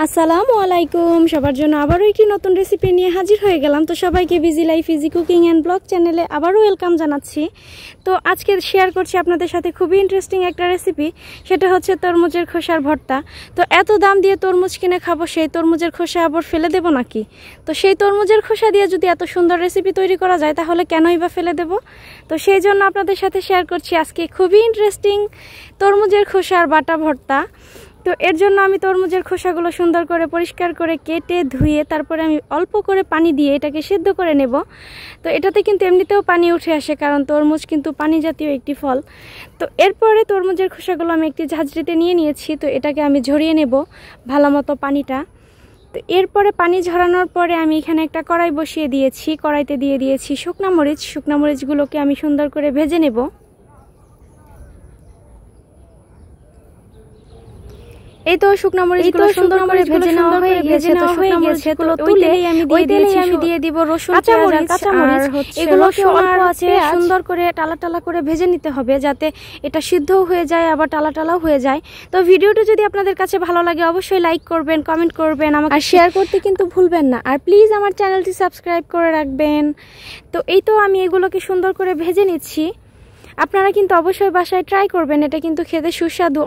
আসসালামু আলাইকুম সবার জন্য আবারও একটি নতুন রেসিপি নিয়ে হাজির হয়ে গেলাম। তো সবাইকে busy life easy cooking and blog চ্যানেলে আবারও ওয়েলকাম জানাচ্ছি। তো আজকে শেয়ার করছি আপনাদের সাথে খুবই ইন্টারেস্টিং একটা রেসিপি, সেটা হচ্ছে তরমুজের খোসার ভর্তা। তো এত দাম দিয়ে তরমুজ কিনে খাবো, সেই তরমুজের খোসা আবার ফেলে দেবো নাকি? তো সেই তরমুজের খোসা দিয়ে যদি এত সুন্দর রেসিপি তৈরি করা যায় তাহলে কেনই বা ফেলে দেব? তো সেই জন্য আপনাদের সাথে শেয়ার করছি আজকে খুবই ইন্টারেস্টিং তরমুজের খোসার বাটা ভর্তা। তো এর জন্য আমি তরমুজের খোসাগুলো সুন্দর করে পরিষ্কার করে কেটে ধুয়ে তারপরে আমি অল্প করে পানি দিয়ে এটাকে সিদ্ধ করে নেব। তো এটাতে কিন্তু এমনিতেও পানি উঠে আসে, কারণ তরমুজ কিন্তু পানি জাতীয় একটি ফল। তো এরপরে তরমুজের খোসাগুলো আমি একটি ঝাঁঝরিতে নিয়ে নিয়েছি। তো এটাকে আমি ঝরিয়ে নেব ভালো মতো পানিটা। তো এরপরে পানি ঝরানোর পরে আমি এখানে একটা কড়াই বসিয়ে দিয়েছি। কড়াইতে দিয়ে দিয়েছি শুকনা মরিচ। শুকনা মরিচগুলোকে আমি সুন্দর করে ভেজে নেব। এই তো শুকনা মরিচগুলো সুন্দর করে ভেজে নেওয়া হয়ে গেছে। তো শুকনা মরিচগুলো তুলেই আমি দিয়ে দিব রসুন, কাঁচামরিচ। এগুলোকে অল্প আছে সুন্দর করে টালা টালা করে ভেজে নিতে হবে, যাতে এটা সিদ্ধও হয়ে যায় আবার টালা টালাও হয়ে যায়। তো ভিডিওটি যদি আপনাদের কাছে ভালো লাগে অবশ্যই লাইক করবেন, কমেন্ট করবেন, আমাকে শেয়ার করতে কিন্তু ভুলবেন না। আর প্লিজ আমার চ্যানেলটি সাবস্ক্রাইব করে রাখবেন। তো এই তো আমি এগুলোকে সুন্দর করে ভেজে নিচ্ছি। আপনারা কিন্তু অবশ্যই বাসায় ট্রাই করবেন, এটা কিন্তু খেতে সুস্বাদু,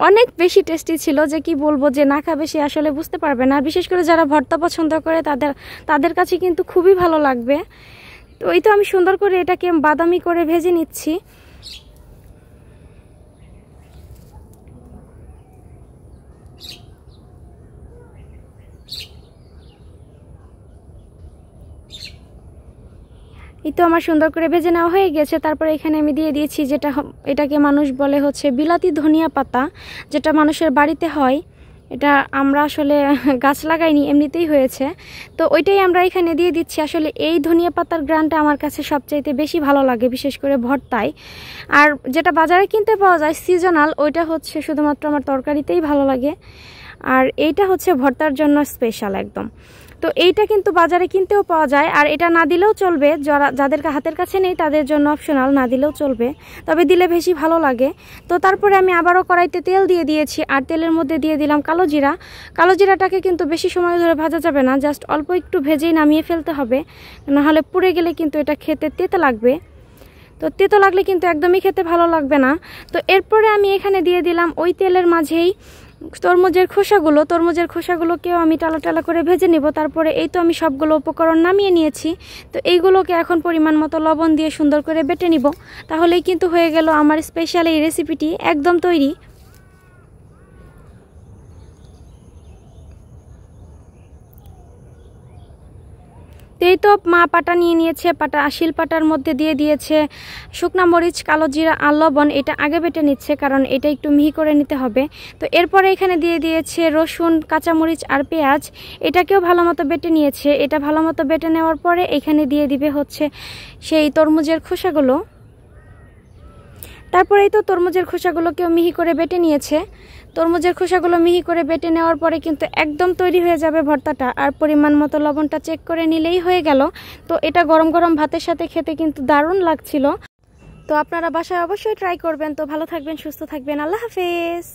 অনেক বেশি টেস্টি ছিল, যে কি বলবো, যে না খাবে সে আসলে বুঝতে পারবে না। আর বিশেষ করে যারা ভর্তা পছন্দ করে তাদের কাছে কিন্তু খুবই ভালো লাগবে। তো এই তো আমি সুন্দর করে এটাকে বাদামি করে ভেজে নিচ্ছি। এই তো আমার সুন্দর করে ভেজে নেওয়া হয়ে গেছে। তারপরে এখানে আমি দিয়ে দিয়েছি এটাকে মানুষ বলে হচ্ছে বিলাতি ধনিয়া পাতা, যেটা মানুষের বাড়িতে হয়। এটা আমরা আসলে গাছ লাগাইনি, এমনিতেই হয়েছে। তো ওইটাই আমরা এখানে দিয়ে দিচ্ছি। আসলে এই ধনিয়া পাতার গ্রানটা আমার কাছে সবচাইতে বেশি ভালো লাগে, বিশেষ করে ভর্তায়। আর যেটা বাজারে কিনতে পাওয়া যায় সিজনাল, ওইটা হচ্ছে শুধুমাত্র আমার তরকারিতেই ভালো লাগে। আর এইটা হচ্ছে ভর্তার জন্য স্পেশাল একদম। তো এইটা কিন্তু বাজারে কিনতেও পাওয়া যায়, আর এটা না দিলেও চলবে। যাদের হাতের কাছে নেই তাদের জন্য অপশনাল, না দিলেও চলবে, তবে দিলে বেশি ভালো লাগে। তো তারপরে আমি আবারও কড়াইতে তেল দিয়ে দিয়েছি, আর তেলের মধ্যে দিয়ে দিলাম কালো জিরা। কালো জিরাটাকে কিন্তু বেশি সময় ধরে ভাজা যাবে না, জাস্ট অল্প একটু ভেজেই নামিয়ে ফেলতে হবে, নাহলে পুড়ে গেলে কিন্তু এটা খেতে তেতো লাগবে। তো তেতো লাগলে কিন্তু একদমই খেতে ভালো লাগবে না। তো এরপরে আমি এখানে দিয়ে দিলাম ওই তেলের মাঝেই তরমুজের খোসাগুলোকেও আমি টালা টালা করে ভেজে নেব। তারপরে এই তো আমি সবগুলো উপকরণ নামিয়ে নিয়েছি। তো এইগুলোকে এখন পরিমাণ মতো লবণ দিয়ে সুন্দর করে বেটে নিব। তাহলেই কিন্তু হয়ে গেল আমার স্পেশাল এই রেসিপিটি একদম তৈরি। এই তো মা পাটা নিয়ে নিয়েছে, শিলপাটার মধ্যে দিয়ে দিয়েছে শুকনা মরিচ, কালো জিরা আর লবণ। এটা আগে বেটে নিচ্ছে, কারণ এটা একটু মিহি করে নিতে হবে। তো এরপরে এখানে দিয়ে দিয়েছে রসুন, কাঁচামরিচ আর পেঁয়াজ। এটাকেও ভালো মতো বেটে নিয়েছে। এটা ভালো মতো বেটে নেওয়ার পরে এখানে দিয়ে দিবে হচ্ছে সেই তরমুজের খোসাগুলো। তারপরেই তো তরমুজের খোসাগুলোকেও মিহি করে বেটে নিয়েছে। তরমুজের খোসাগুলো মিহি করে বেটে নেওয়ার পরে কিন্তু একদম তৈরি হয়ে যাবে ভর্তাটা। আর পরিমাণ মতো লবণটা চেক করে নিলেই হয়ে গেল। তো এটা গরম গরম ভাতের সাথে খেতে কিন্তু দারুণ লাগছিল। তো আপনারা বাসায় অবশ্যই ট্রাই করবেন। তো ভালো থাকবেন, সুস্থ থাকবেন, আল্লাহ হাফেজ।